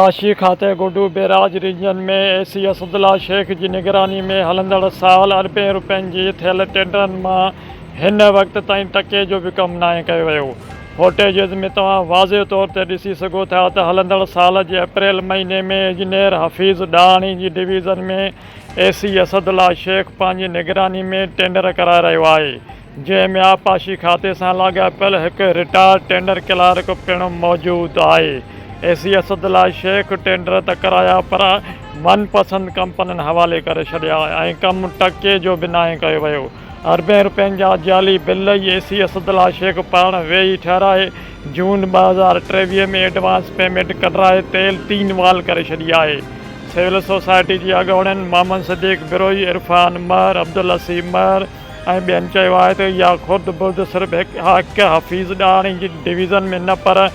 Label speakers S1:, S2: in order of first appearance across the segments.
S1: आशी खाते Guddu barrage reason में एसी असदुल्ला शेख की निगरानी में हलंदड़ साल अरबें रुपयनि जी थियल टेंडरनि मां हिन वक़्त ताईं टके जो भी कमु नाहे कयो वियो। फुटेज में तव्हां वाज़े तौर ते ॾिसी सघो था त हलंदड़ साल जे अप्रैल महीने में इंजीनियर हफ़ीज़ डाणी जी डिवीज़न में एसी असदुल्ला शेख पंहिंजी निगरानी में टेंडर कराए रहियो आहे, जंहिंमें आपाशी खाते सां लाॻापियल हिकु रिटायर्ड टेंडर क्लार्क पिणु मौजूदु आहे। एसी असदुल्ला शेख टेंडर त कराया पर मनपसंद कंपनियुनि हवाले करे छॾिया ऐं कमु टके जो बि नाहे कयो वियो। अरबें रुपयनि जा जाली बिल एसी असदुल्ला शेख पाण वेही ठाराए जून 2023 में एडवांस पेमेंट कढाए तेल 3 वाल करे छॾी आहे। सिविल सोसाइटी जी अॻुवाणनि मोहम्मद सदीक़ बिरोई, इरफान मर, अब्दुल असीम मर ऐं ॿियनि चयो आहे त इहा खुर्द बुर्द सिर्फ़ु हिकु हफ़ीज़ डाणी जी डिवीज़न में न पर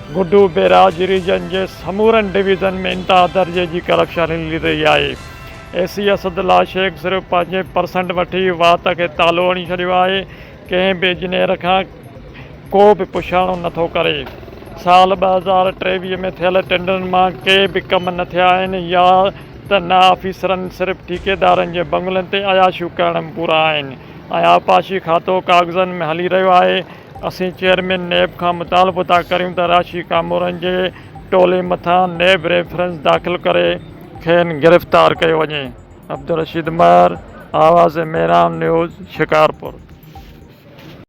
S1: गुड्डू बेराज रीजन जे समूरनि डिवीज़न में इंतिहा दर्जे जी करप्शन हली रही आहे। एसी असदुल्ला शेख सिर्फ़ु पंहिंजे परसेंट वठी वात खे तालो हणी छॾियो आहे, कंहिं बि इंजीनियर खां को बि पुछाणो नथो करे। साल 2023 में थियल टेंडरनि मां के बि कम न थिया आहिनि या त न ऑफिसरनि सिर्फ़ु ठेकेदारनि जे बंगलनि ते अयाशियूं करण में पूरा आहिनि ऐं आपाशी खातो कागज़नि में हली रहियो आहे। असीं चेयरमैन नेब खां मुतालबो था करियूं त राशि कामोरनि जे टोले मथां नेब रेफरेंस दाख़िल करे खेनि गिरफ़्तार कयो वञे। अब्दुल रशीद मर, आवाज़ मेराम न्यूज़, शिकारपुर।